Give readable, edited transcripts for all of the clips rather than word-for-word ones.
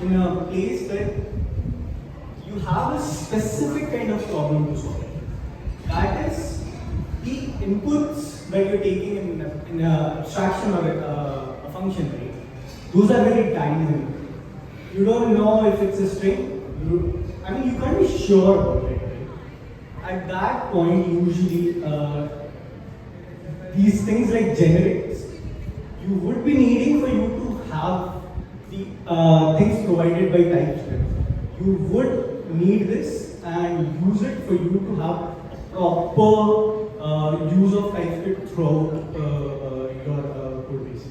in a place where you have a specific kind of problem to solve. That is the inputs that you're taking in an abstraction or a function, right? Those are very dynamic. You don't know if it's a string. You can't be sure about it, right? At that point, usually these things like generics, you would be needing for you to have the things provided by Typescript. You would need this and use it for you to have a proper use of Typescript throughout your code base.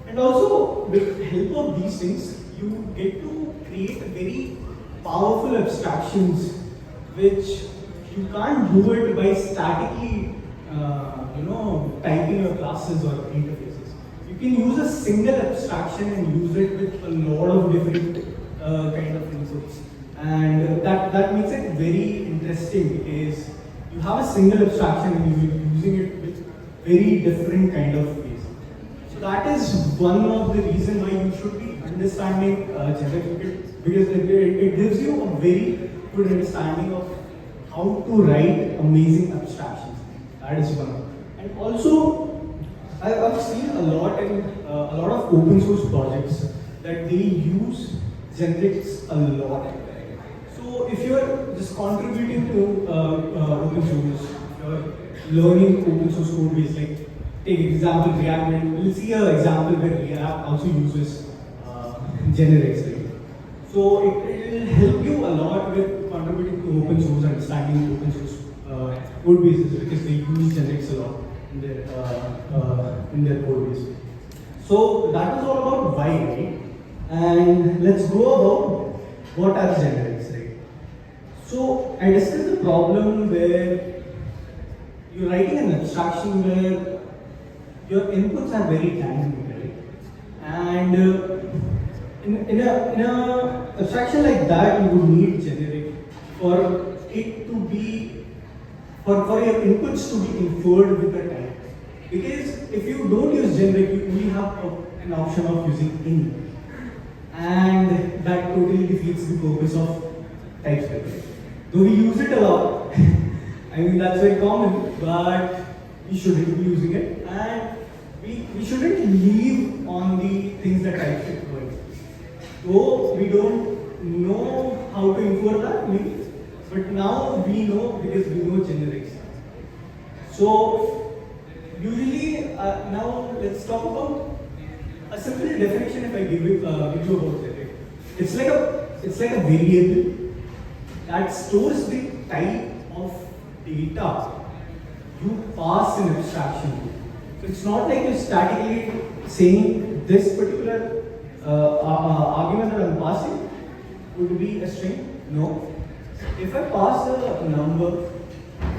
And also, with the help of these things, you get to create a very powerful abstractions which you can't do it by statically typing your classes or interfaces. You can use a single abstraction and use it with a lot of different kind of inputs. And that makes it very interesting because you have a single abstraction and you're using it with very different kind of ways. So that is one of the reasons why you should be understanding generic, because it gives you a very good understanding of how to write amazing abstractions. That is one. And also, I've seen a lot of open source projects that they use generics a lot. So if you're just contributing to open source, if you're learning open source code base, like take example React, we'll see an example where React also uses generics, right? So it will help you a lot with contributing to open source, understanding open source code bases, because they use generics a lot in their code base. So that is all about why, right? And let's go about what are generics, right? So I discussed the problem where you're writing an abstraction where your inputs are very dynamic, right? And in a abstraction like that, you would need generic for it to be, for your inputs to be inferred with a type. Because if you don't use generic, you only have an option of using in. And that totally defeats the purpose of Typescript. Though we use it a lot, that's very common, but we shouldn't be using it. And we shouldn't leave on the things that Typescript provides. Though we don't know how to infer that, maybe, but now we know because we know generics. So usually, now let's talk about a simple definition. If I give you about generic, it's like a variable that stores the type of data you pass in abstraction to. So it's not like you're statically saying this particular argument that I'm passing would be a string. No. If I pass a number,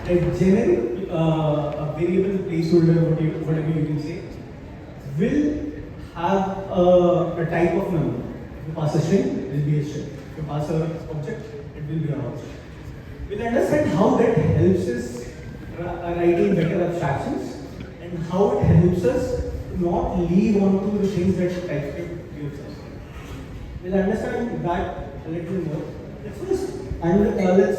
a generic a variable placeholder, whatever you can say, will have a type of number. If you pass a string, it will be a string. If you pass an object, it will be an object. We'll understand how that helps us writing better abstractions and how it helps us not leave onto the things that Typescript gives us. We'll understand that a little more. Let's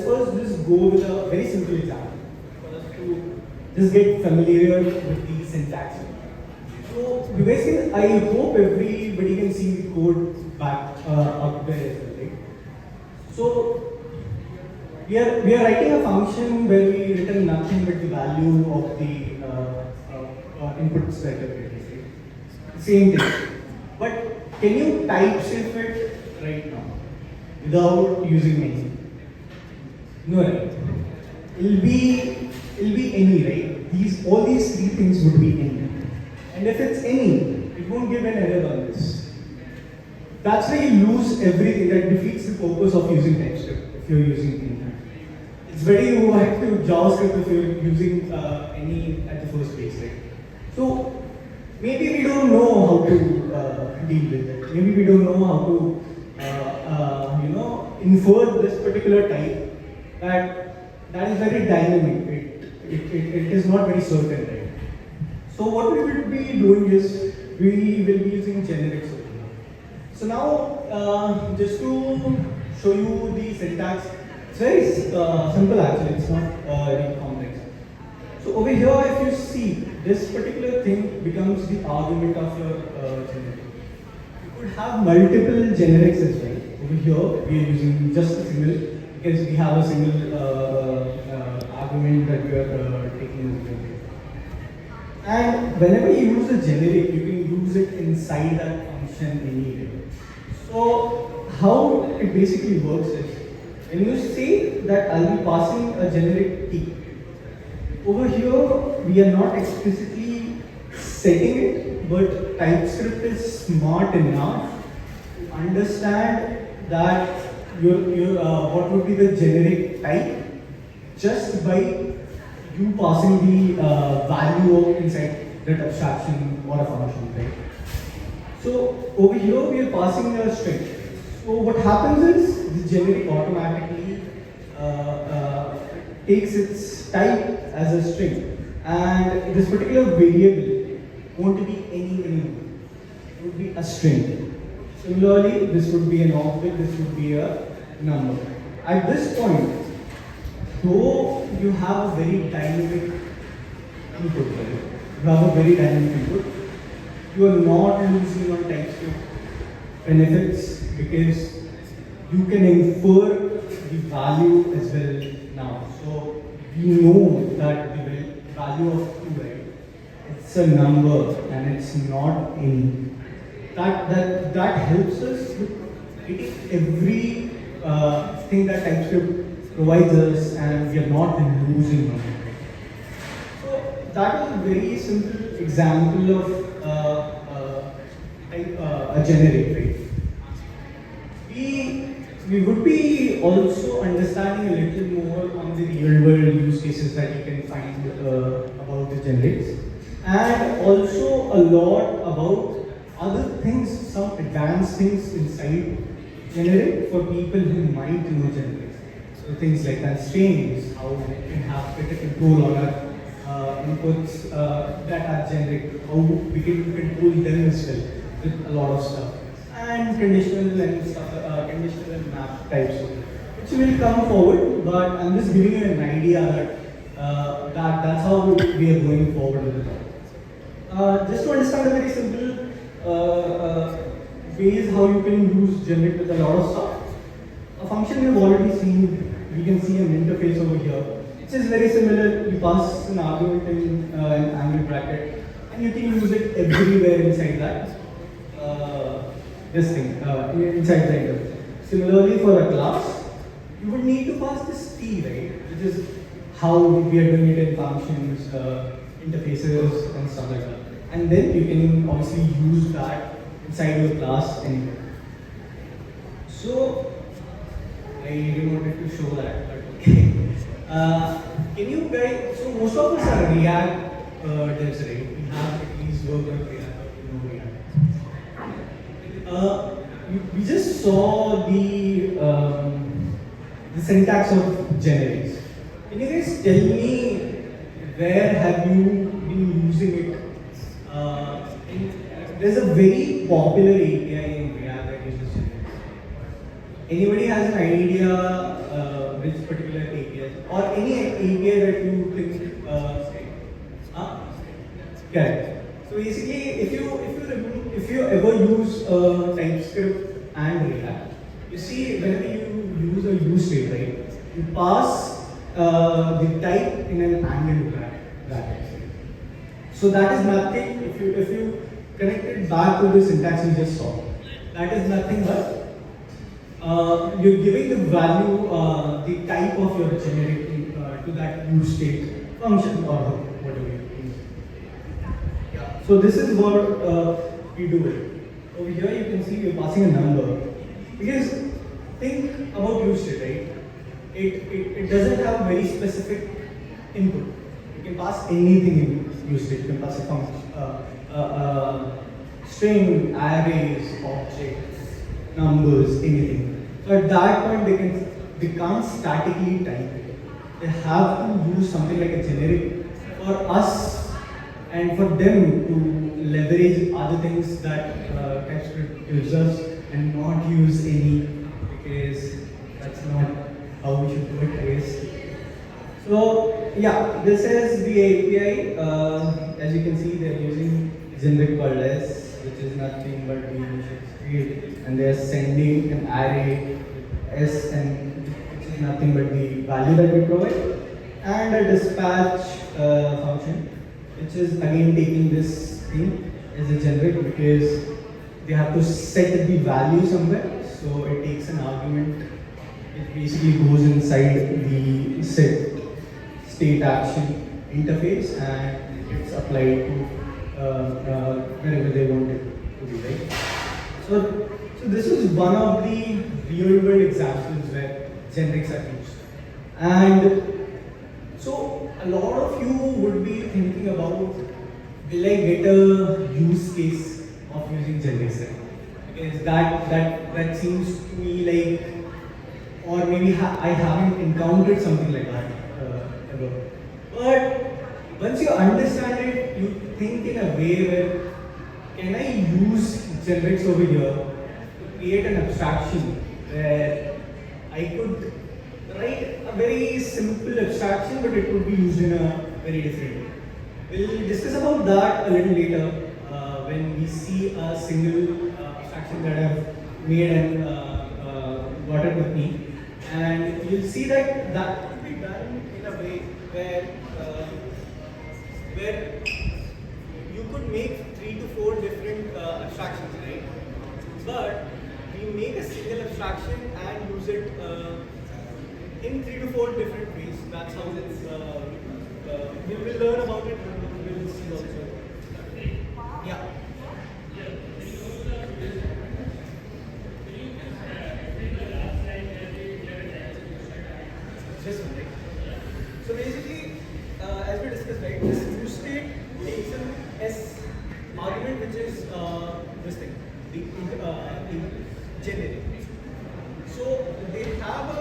first just go with a very simple example for us to just get familiar with the syntax. So you guys can, I hope everybody can see the code back up there as well, right? So we are writing a function where we return nothing but the value of the inputs that are getting, right? Same thing. But can you typescript it right now without using any? No, right? It'll be any, right? All these three things would be any. And if it's any, it won't give an error on this. That's why you lose everything. That defeats the purpose of using Typescript if you're using any. It's very like to JavaScript if you're using any at the first place, right? So maybe we don't know how to deal with it. Maybe we don't know how to infer this particular type that is very dynamic. It is not very certain, right? So what we will be doing is we will be using generics over here. So now, just to show you the syntax, it's very simple actually, it's not very complex. So over here, if you see, this particular thing becomes the argument of your generic. You could have multiple generics as well. Over here, we are using just a single, because we have a single argument that we are taking as generic. And whenever you use a generic, you can use it inside that function anyway. So how it basically works is, when you say that I'll be passing a generic t, over here we are not explicitly setting it, but TypeScript is smart enough to understand that what would be the generic type just by you passing the value of inside that abstraction or a function, right? So over here we are passing a string. So what happens is the generic automatically takes its type as a string, and this particular variable won't be any anymore. It would be a string. Similarly, this would be an object. This would be a number. At this point, though you have a very dynamic input, right? You have a very dynamic input, you are not losing on TypeScript benefits because you can infer the value as well now. So we know that the value of 2, right? It's a number and it's not any. That helps us with getting every thing that TypeScript provides us, and we are not losing on it. So that is a very simple example of a generic, right? We would be also understanding a little more on the real world use cases that you can find about the generics, and also a lot about other things, some advanced things inside generic for people who might know generics. So things like constraints, how we can have better control on our inputs that are generic, how we can control them as well with a lot of stuff, and conditional and stuff, conditional and map types, which will come forward. But I'm just giving you an idea that that's how we are going forward with it. Just to understand a very simple ways how you can use generic with a lot of stuff. A function we've already seen, we can see an interface over here, which is very similar. You pass an argument in an angle bracket, and you can use it everywhere inside that. This thing, inside the interface. Similarly, for a class, you would need to pass this t, right? Which is how we are doing it in functions, interfaces, and stuff like that. And then you can obviously use that inside your class anywhere. So, I really wanted to show that, but okay. Can you guys, so most of us are React devs, right? We have at least worked on React, React. We just saw the syntax of generics. Can you guys tell me where have you been using it? There's a very popular API in React that uses generics. Anybody has an idea which particular API, or any API that you think? Correct. So basically, if you ever use TypeScript and React, you see whenever you use a use state, right? You pass the type in an angle bracket. So that is nothing. If you connect it back to the syntax you just saw, that is nothing but you're giving the value, the type of your generic to that use state function or whatever you use. Yeah. So this is what we do it. Over here you can see we're passing a number, because think about use state, right? It doesn't have very specific input. You can pass anything in use state. You can pass a function, string, arrays, objects, numbers, anything. So at that point they can't statically type it. They have to use something like a generic for us and for them to leverage other things that TypeScript gives us, and not use any, because that's not how we should do it, I guess. So yeah, this is the API. As you can see, they're using generic called S, which is nothing but the initial state, and they're sending an array S, and which is nothing but the value that we provide, and a dispatch function, which is again taking this thing as a generic, because they have to set the value somewhere. So it takes an argument. It basically goes inside the set state action interface, and it's applied to wherever they want it to be, right? So this is one of the real world examples where generics are used. And so a lot of you would be thinking about, will I get a use case of using generics, right? Because that seems to me like, or maybe I haven't encountered something like that ever. But once you understand it, you think in a way where, can I use generics over here to create an abstraction where I could write a very simple abstraction, but it could be used in a very different way. We'll discuss about that a little later when we see a single abstraction that I've made and got it with me. And you'll see that that could be done in a way where you could make 3 to 4 different abstractions, right? But we make a single abstraction and use it in 3 to 4 different ways. That's how it's. We will learn about it. We will see also. Yeah. So basically, as we discussed, right, this use state takes an S argument, which is this thing, the generic. So they have a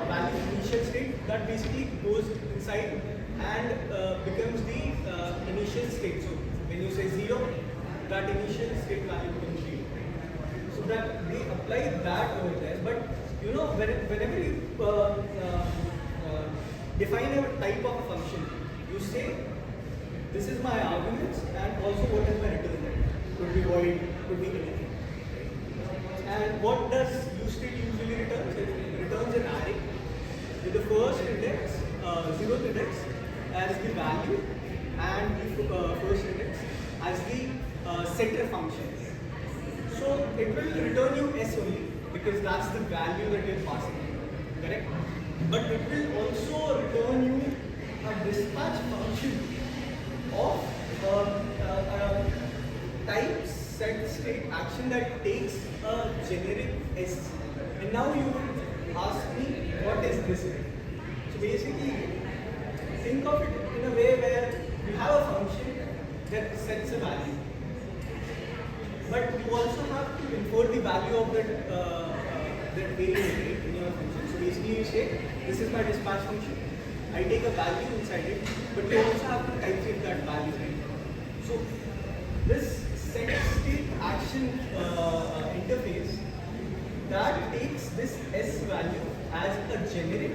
value initial state that basically goes inside and becomes the initial state. So when you say 0, that initial state value becomes 0. So that they apply that over there. But you know, whenever you define a type of a function, you say, this is my arguments and also what is my return type. Could be void, could be anything. And what does useState usually return? It returns an array with the first index, 0th index as the value, and the first index as the setter function. So it will return you S only, because that's the value that you're passing, correct? But it will also return you a dispatch function of a type set state action that takes a generic S. And now you would ask me, what is this? So basically, think of it in a way where you have a function that sets a value, but you also have to import the value of that variable in your function. So basically you say, this is my dispatch function, I take a value inside it, but you also have to type that value. So this set state action interface that takes this S value as a generic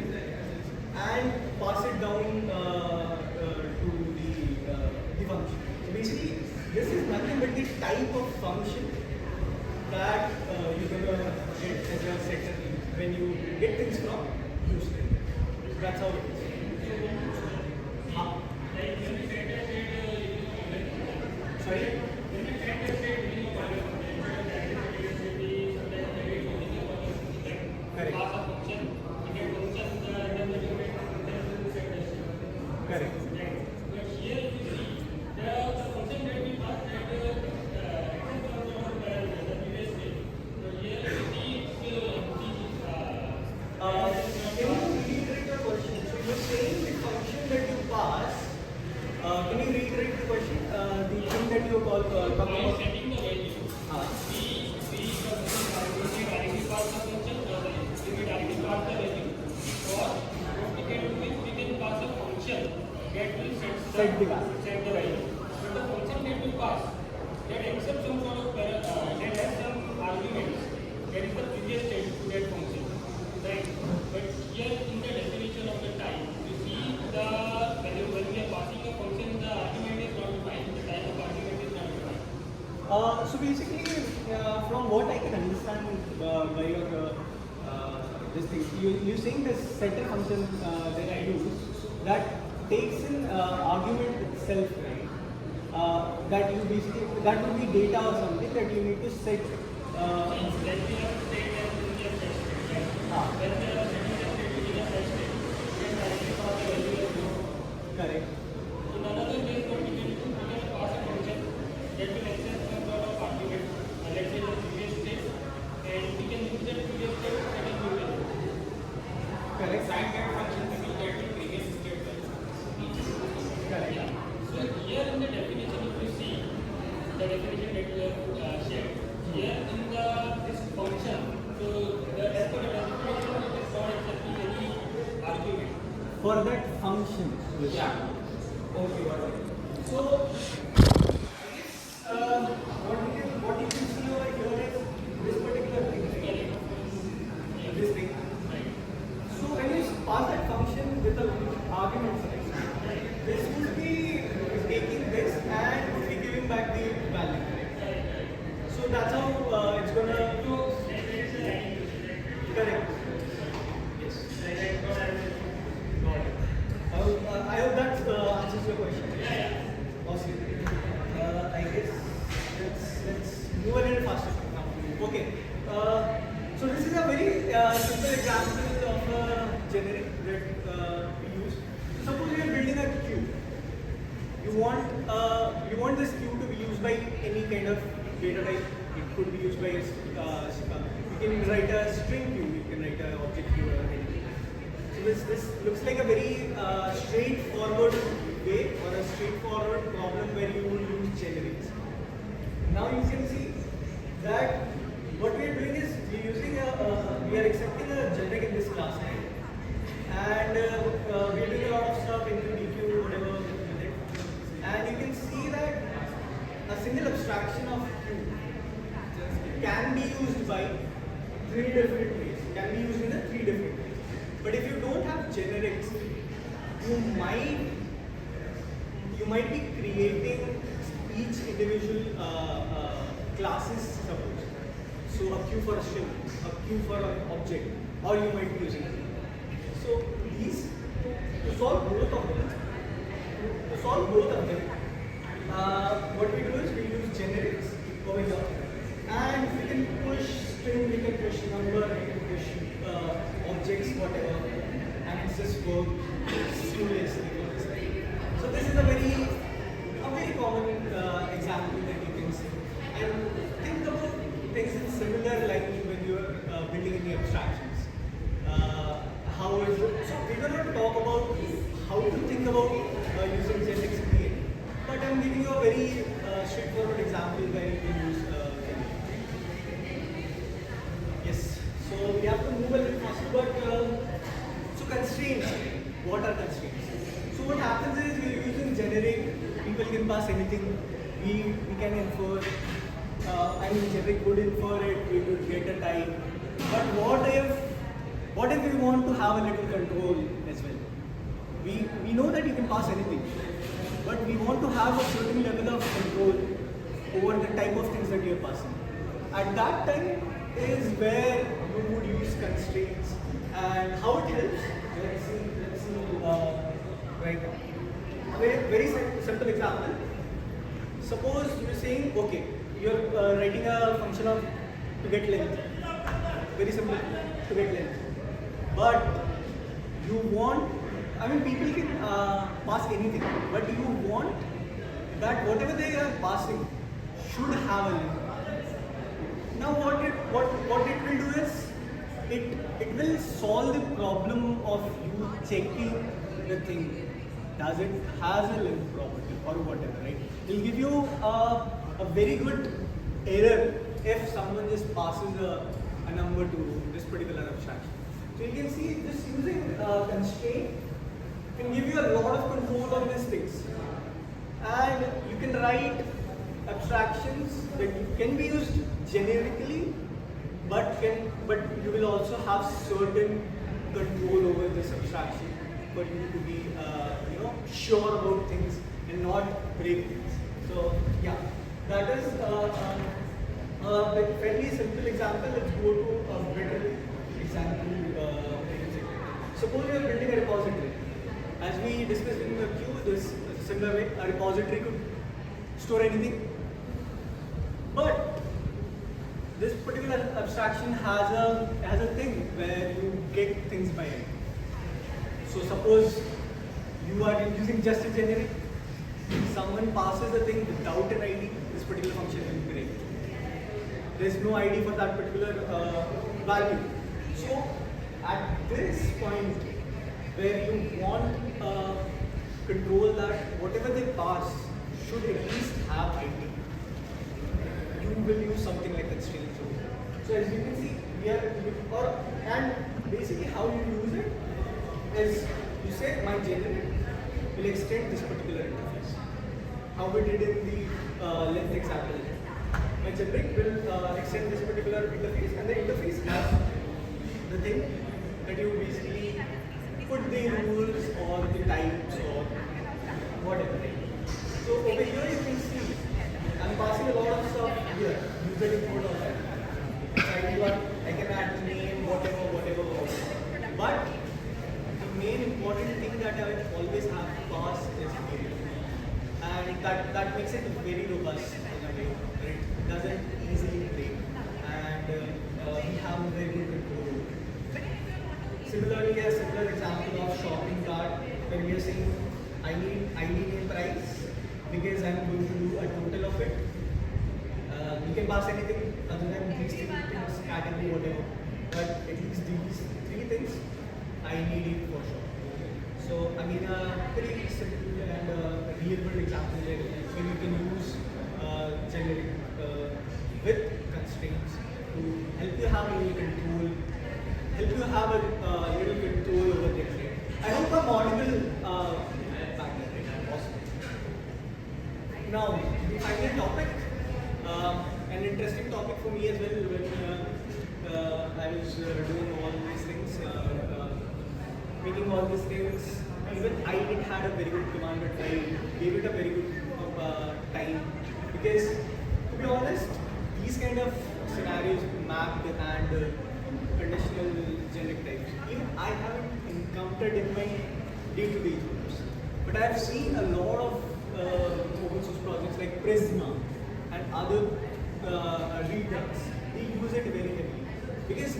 and pass it down to the function. So basically, this is nothing but the type of function that you're going to get as your setter when you get things from useState. So that's how it is. Sorry? Correct. Correct. Set the value. Set the value. But the function that you pass, that accepts some sort of that has some argument you saying this setter function that I use that takes in argument itself, right? That you basically that will be data or something that you need to set. Correct. In another way, what we can do, we can pass a function that will access some sort of argument, let's say the previous state, and we can use that previous state and a new value. Correct. Assign that function we will get the previous state value. Correct. So here in the definition, if you see the definition that we have shared, here in the this function, so the as per the definition, it is not accepting any argument. For that function. Yeah. Okay, got it. So, what you can see over here is this particular thing, right? This thing. So when you pass that function with the arguments, right, this would be taking this and would be giving back the value, right? So that's how it's gonna do. Correct. Yes. Got it. I hope that answers your question. Awesome. I guess let's move a little faster now. Okay. So this is a very simple example of a generic that we use. Suppose you are building a queue. You want this queue to be used by any kind of data type. It could be used by you can write a string queue. You can write an object queue or anything. This looks like a very straightforward way or a straightforward problem where you will use generics. Now you can see that what we are doing is we are accepting a generic in this class, right? And we are doing a lot of stuff into DQ, whatever with it. And you can see that a single abstraction of Q can be used by 3 different ways. Can be used in a 3 different ways. But if you don't have generics, you might be creating each individual classes, suppose. So a queue for a string, a queue for an object, or you might be using it. So these to solve both of them, what we do is we use generics over here, and we can push string, we can push number, we can push objects, whatever, and it's just work seamlessly. So this is a very common example that you can see. And think about things in similar like when you are building any abstractions. How is it? So we're going to talk about how to think about using generics in the end. But I'm giving you a very straightforward example where you can use generics. Yes. So we have to move a little faster, but so constraints. What are constraints? So what happens is we're using generic. People can pass anything. We can infer. Generic would infer it. We would get a type. But what if we want to have a little control as well? We know that you can pass anything, but we want to have a certain level of control over the type of things that you are passing. At that time is where you would use constraints, and how it helps. Let's see right now. Very simple example. Suppose you're saying, okay, you're writing a function of to get length. Very simple, to get length. But you want, people can pass anything, but you want that whatever they are passing should have a length. Now what it will do is, it will solve the problem of you checking the thing. Does it has a length property or whatever, right? It will give you a very good error if someone just passes a number to this particular abstraction. So you can see just using constraint can give you a lot of control on these things. And you can write abstractions that can be used generically, but you will also have certain control over this abstraction for you to be sure about things and not break things. So yeah, that is a fairly simple example. Let's go to a better example. we discussed in the queue, this similar way, a repository could store anything. But this particular abstraction has a thing where you get things by end. So suppose you are using just a generic, someone passes a thing without an ID, this particular function will break. There's no ID for that particular value. So at this point where you want control that whatever they pass should at least have ID, you will use something like that string. So as you can see, and basically how you use it is you say my generic will extend this particular interface. How we did in the length example. My generic will extend this particular interface, and the interface has the thing that you basically put the rules or the types or whatever. So over here you can see I'm passing a lot of stuff here. User import all that. I can add name, whatever. But the main important thing that I always have to pass is period. And that makes it very robust in a way. Right? It doesn't easily break. And we have a very good control. Similarly, a similar example of shopping cart where we are saying I need ID name price because I'm going to do a total of it. You can pass anything other than these three things, category, whatever. But at least these three things I need it for sure. So again, a pretty simple and real world example where you can use generic with constraints to help you have a little control, over things. I hope I'm audible back there. Awesome. Now, the final topic, an interesting topic for me as well when I was doing all these things, making all these things. Even I didn't had a very good command, but I gave it a very good time because, to be honest, these kind of scenarios, mapped and conditional generic types, even I haven't encountered in my day-to-day jobs. But I've seen a lot of open source projects like Prisma and other readers. They use it very heavily because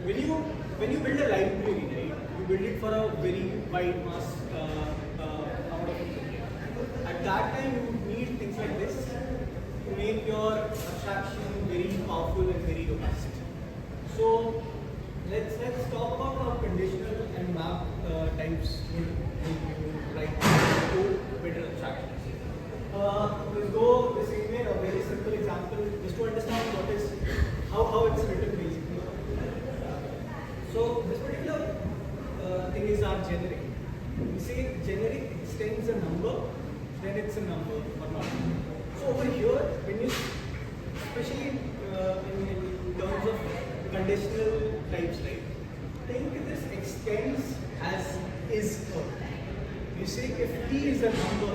when you build a library, right, you build it for a very wide mass amount of people. At that time, you need things like this to make your abstraction very powerful and very robust. So let's talk about how conditional and map types would write to better abstractions. Let's go the same way, a very simple example, just to understand what is how it's written basically. So this particular thing is our generic. We say generic extends a number, then it's a number or not. So over here, when you, especially in terms of conditional types, right? Think this extends as is code. You say if t is a number,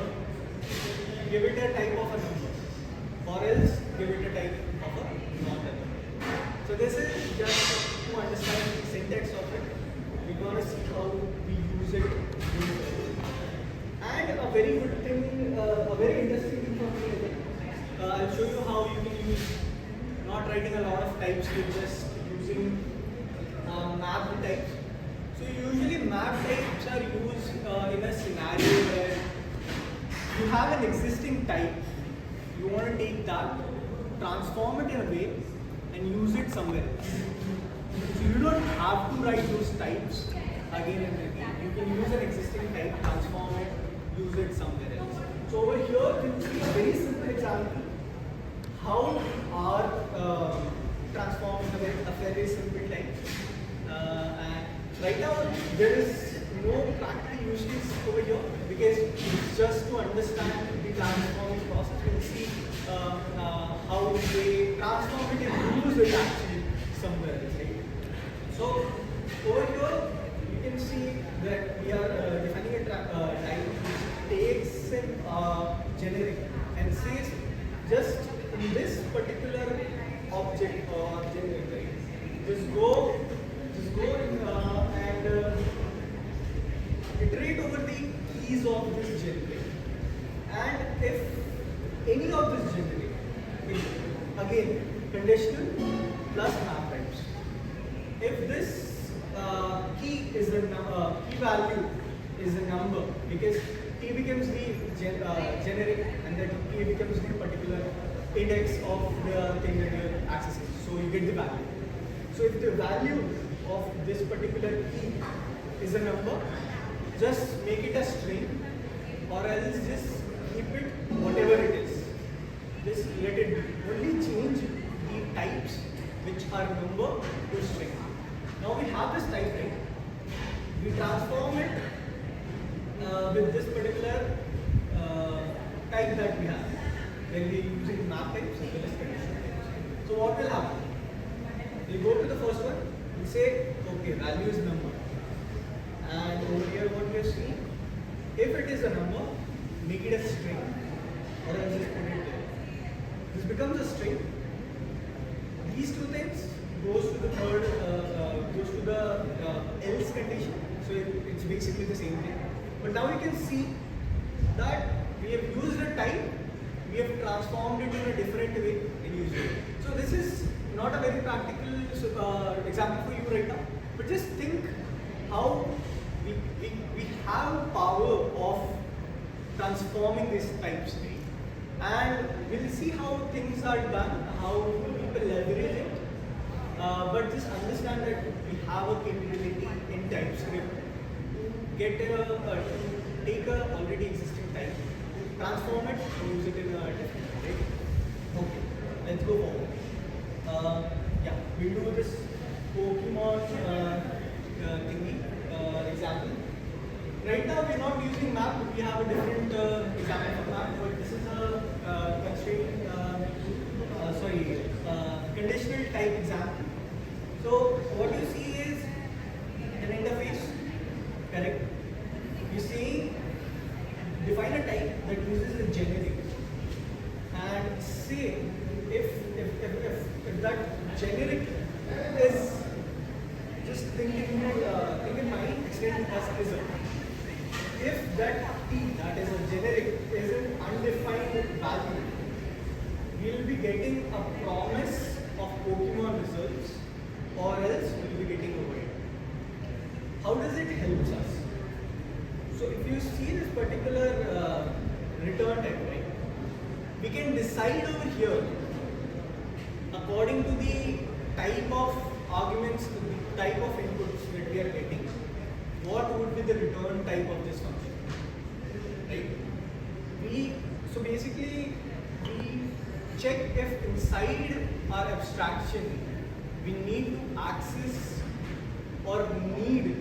give it a type of a number, or else give it a type of a non-number. So this is just to understand the syntax of it. We're going to see how we use it. And a very good thing, a very interesting thing for me, I'll show you how you can use not writing a lot of types with just using mapped types. So usually mapped types are used in a scenario where you have an existing type. You want to take that, transform it in a way, and use it somewhere else. So you don't have to write those types again and again. You can use an existing type, transform it, use it somewhere else. So over here, you see a very simple example how we are transforming a very simple type. And right now, there is no practical use case over here because it's just to understand the transforming process. We'll see how they transform it and use it actually somewhere else. Right? So over here, you can see that we are defining a type which takes a generic and says just in this particular object or generic, right? Just go and iterate is a key value is a number, because key becomes the generic, and that key becomes the particular index of the thing that you're accessing. So you get the value. So if the value of this particular key is a number, just make it a string, or else just keep it whatever it is. Just let it be. Only change the types which are number to string. Now we have this type, right? We transform it with this particular type that we have when we are using map types as well as conditional types. So what will happen? We go to the first one, we say, okay, value is number. And over here what we are seeing, if it is a number, make it a string, or else just put it there. This becomes a string. These two things goes to the third, goes to the else condition. So it's basically the same thing. But now you can see that we have used a type, we have transformed it in a different way and used it. So this is not a very practical example for you right now, but just think how we have power of transforming these types, right? And we'll see how things are done, how people leverage it. But just understand that we have a capability in Typescript to get to take a already existing type, transform it, and use it in a different way. Okay, let's go forward. Yeah, we'll do this Pokemon thingy example. Right now we're not using map, but we have a different example for map. But this is a constraint, conditional type example. So what you see is an interface, correct? You see, define a type that uses a generic, and say if that generic is, just think in mind, extend as result. If that T, that is a generic, is an undefined value, we will be getting a promise of Pokemon results, or else we will be getting a void. How does it help us? So if you see this particular return type, right, we can decide over here, according to the type of arguments, the type of inputs that we are getting, what would be the return type of this function, right? So basically we check if inside our abstraction we need to access or need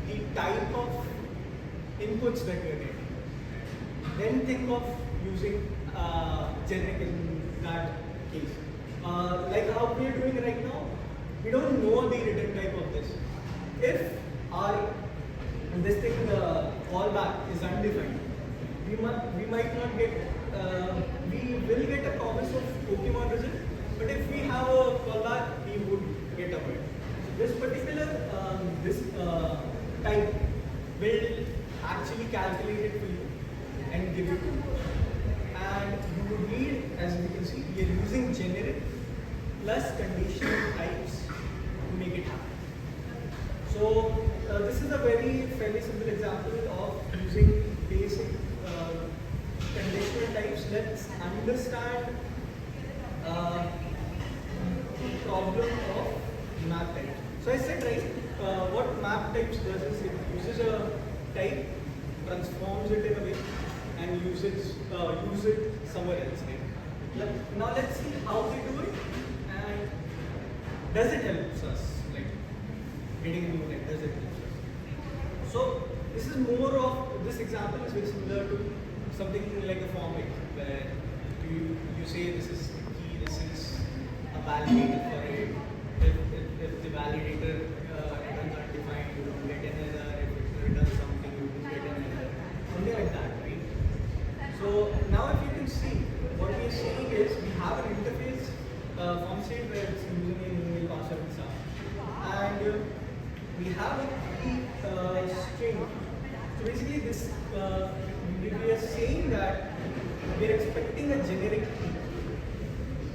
the type of inputs that we are getting. Then think of using generic in that case. Like how we are doing right now, we don't know the return type of this. If our this thing callback is undefined, we might not get, we will get a promise of Pokemon result, but if we have a callback, we would get a void. So this particular type will actually calculate it for you and give it to you. And you would need, as you can see, we are using generic plus conditional types to make it happen. So this is a fairly simple example of using basic conditional types. Let's understand the problem of map type. So I said, right, what map types does is it uses a type, transforms it in a way, and uses it somewhere else. Right? Now let's see how they do it, and does it help us? Like getting a new type, does it help us? So this is more of, this example is very similar to something like a form where you say this is the key, this is a validator for it. If the validator returns undefined, you don't get an error. If it returns something, you don't get an error. Something like that, right? So now if you can see, what we are seeing is we have an interface form state where it's using an email password and stuff. And we have a key string. So basically this, we are saying that we are expecting a generic key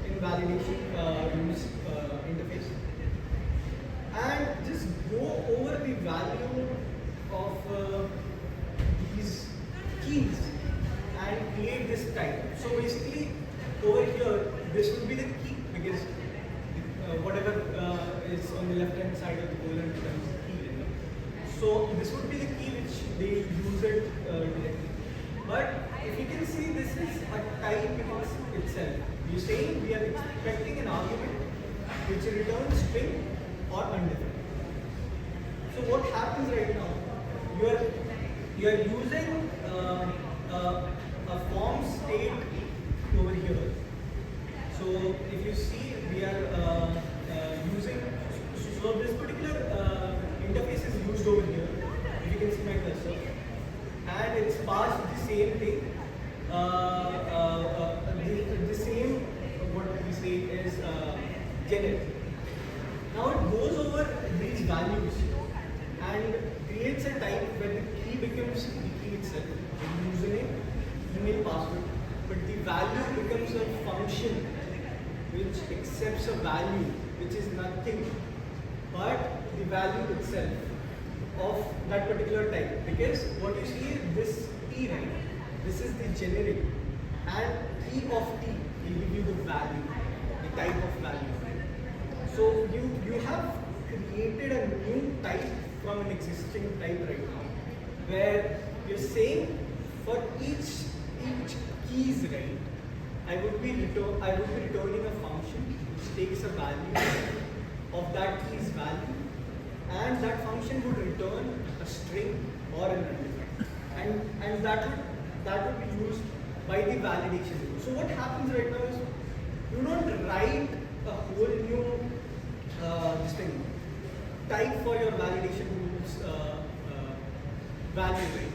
in validation use interface. And just go over the value on the left hand side of the colon becomes key. Right? So this would be the key which they use it directly. But if you can see, this is a type in itself. You're saying we are expecting an argument which returns string or undefined. So what happens right now? You are using a form state over here. So if you see, we are using, so this particular interface is used over here. If you can see my cursor, and it's passed the same thing. The same, what we say is generic. Now it goes over these values and creates a type where the key becomes the key itself, the username, email, password, but the value becomes a function which accepts a value which is nothing but the value itself of that particular type. Because what you see is this T, right? This is the generic, and key of T will give you the value, the type of value. So you have created a new type from an existing type right now, where you're saying for each keys, right, I would be returning a function which takes a value of that key's value, and that function would return a string or an undefined, and that would be used by the validation. So what happens right now is you don't write a whole new this thing type for your validation rules value, right?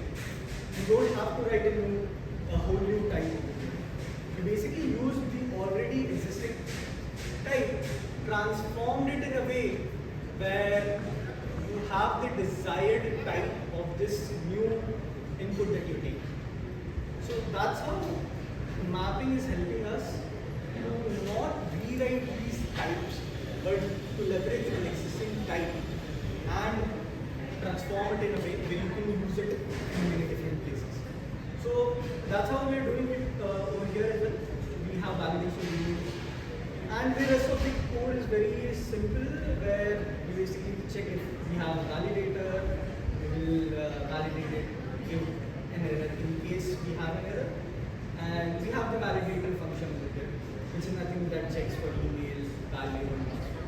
You don't have to write a whole new type. You basically use the already existing type, transformed it in a way where you have the desired type of this new input that you take. So that's how mapping is helping us to not rewrite these types, but to leverage an existing type and transform it in a way where you can use it in many different places. So that's how we're doing it over here as well. We have validation rules, and the rest of the code is very simple, where we basically check if we have a validator, we will validate it, give an error in case we have an error, and we have the validator function over here, which is nothing that checks for email, value, and password.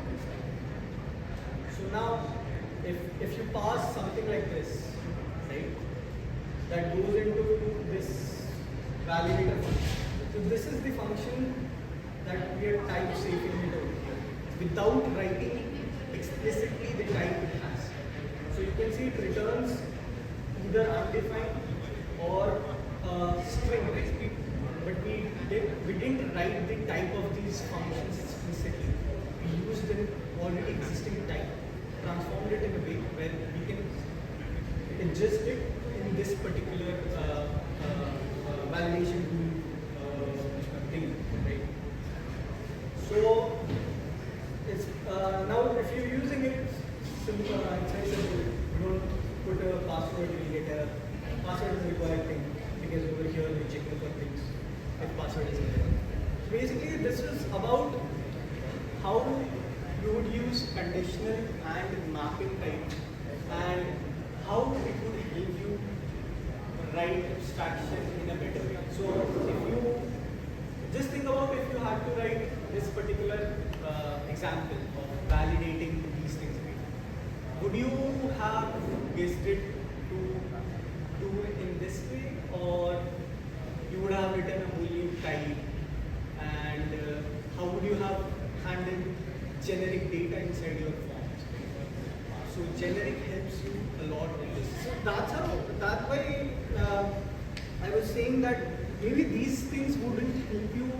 So now, if you pass something like this, right, that goes into this validator function. So this is the function that we are type safing it over here, without writing explicitly the type it has. So you can see it returns either undefined or string, right? But we didn't write the type of these functions explicitly. We used an already existing type, transformed it in a way where we can adjust it in this particular validation thing, right? So it's now if you're using it, simple, it's very simple. You don't put a password, you get a password is required thing, because over here we're checking for things if password is there. Basically, this is about how you would use conditional and mapping type, and how it would help you write abstraction in a better way. So if you just think about if you had to write this particular example of validating these things, would you have guessed it to do it in this way, or you would have written a Boolean type, and how would you have handled generic data inside your forms? So generic helps you a lot with this. So that's why I was saying that maybe these things wouldn't help you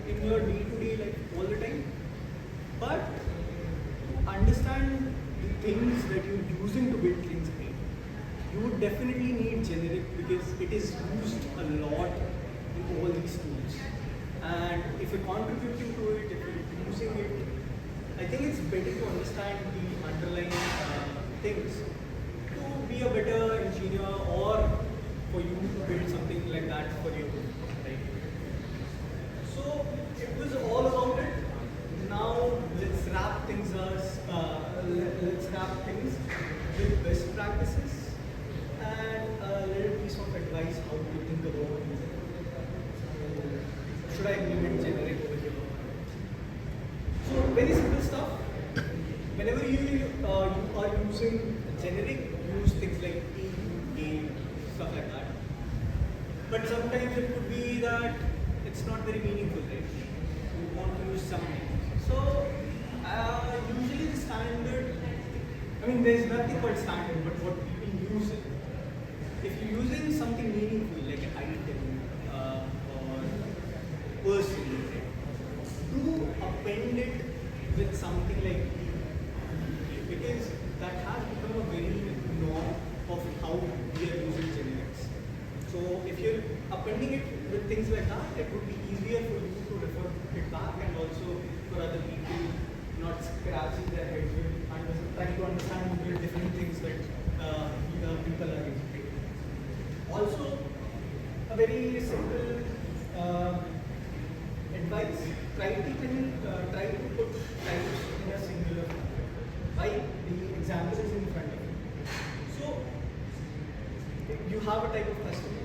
in your day-to-day life all the time, but to understand the things that you're using to build things, you would definitely need generic, because it is used a lot in all these tools. And if you're contributing to it, if you're using it, I think it's better to understand the underlying things to be a better engineer, or for you to build something like that for you, right? So it was all about it. Now let's wrap things up. let's wrap things with best practices and a little piece of advice how to think about should I implement generic over here? So very simple stuff. Whenever you are using generic, use things like T, A, stuff like that. But sometimes it could be that it's not very meaningful, right? You want to use something. So usually the standard, I mean there's nothing called standard, but what people use it. If you're using something meaningful like an item or person, do append it with something like T, because that has become a very norm of how we are using generics. So if you're appending it with things like that, it would be easier for you to refer it back and also for other people not scratching their heads with trying to understand the different things that people are using. Also, a very simple advice, try to put types in a singular form. Why? The example is in front of you. So, you have a type of customer.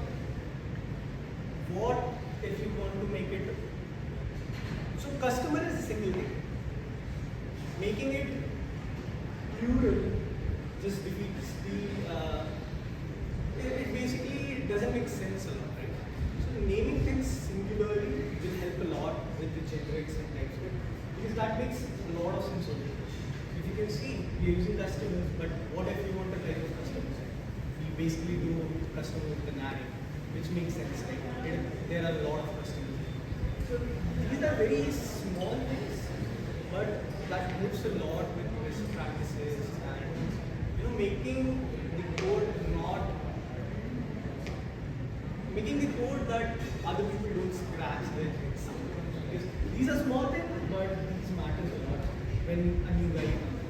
What if you want to make it? So, customer is a single thing. Making it plural just defeats the. It basically doesn't make sense a lot, right? So, naming things singularly will help a lot with the generics and TypeScript because that makes a lot of sense over here. If you can see, we are using customers, but what if you want a type of customers? We basically do customer with an array, which makes sense, right? There are a lot of customers. So these are very small things, but that helps a lot with best practices and making the code that other people don't scratch their heads. Because these are small things, but these matters a lot when a new guy comes.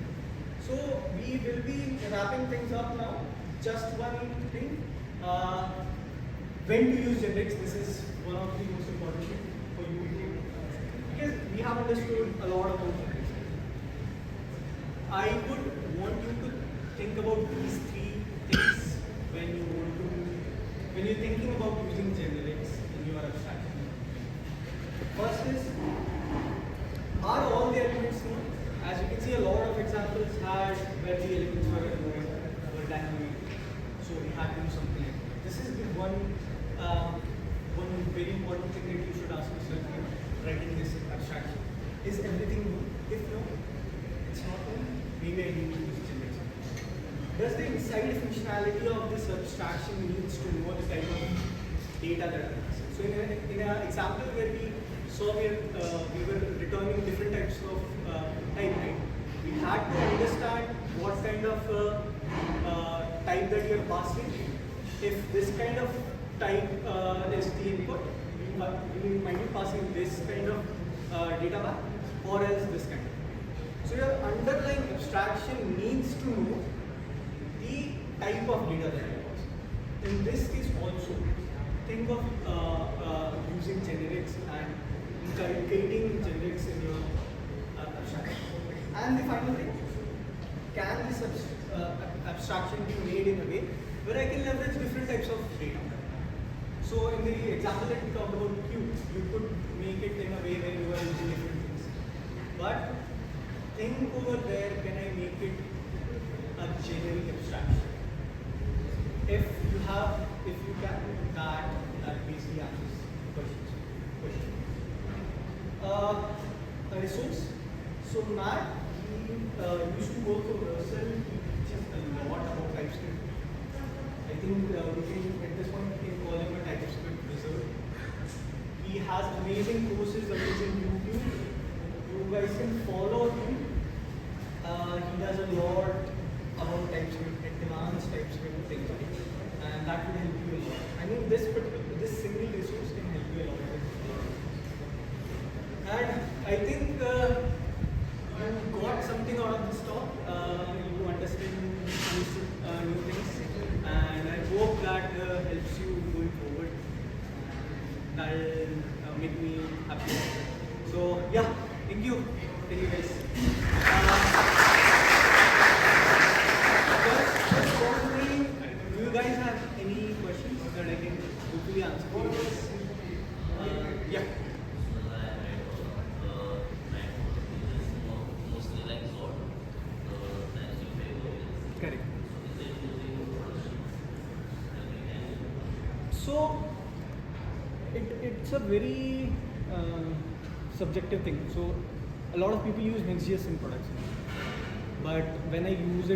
So we will be wrapping things up now. Just one thing. When to use generics, this is one of the most important things for you to do. Because we have understood a lot about generics. I would want you to think about these three things when you're thinking about using generics in your abstraction. First is, are all the elements known? As you can see, a lot of examples had where the elements were dynamic. So we had to do something like that. This is the one very important thing that you should ask yourself when writing this abstraction. Is everything known? If no, it's not known, maybe I need to use generics. Does the inside functionality of this abstraction needs to know the type of data that it has? So in an example where we saw we were returning different types of type, right? We had to understand what kind of type that you are passing. If this kind of type is the input, we might be passing this kind of data back or else this kind of. So your underlying abstraction needs to know the type of data that you pass. In this case also, think of using generics and inculcating generics in your abstraction. And the final thing, can this abstraction be made in a way where I can leverage different types of data? So in the example that we talked about Q, you could make it in a way where you are using different things. But think over there, can I make it a generic abstraction? If you can, that basically answers the question. A resource. So Matt, he used to work for Russell. He teaches a lot about TypeScript. I think at this point we can call him a TypeScript wizard. He has amazing courses on YouTube. You guys can follow him. He does a lot about TypeScript, advanced TypeScript things, and that will help you a lot. I mean, this single resource can help you a lot. And I think you got something out of this talk. You understood new things, and I hope that helps you going forward. That'll make me happy. So yeah, thank you guys. So it's a very subjective thing. So a lot of people use Next.js in production, but when I use it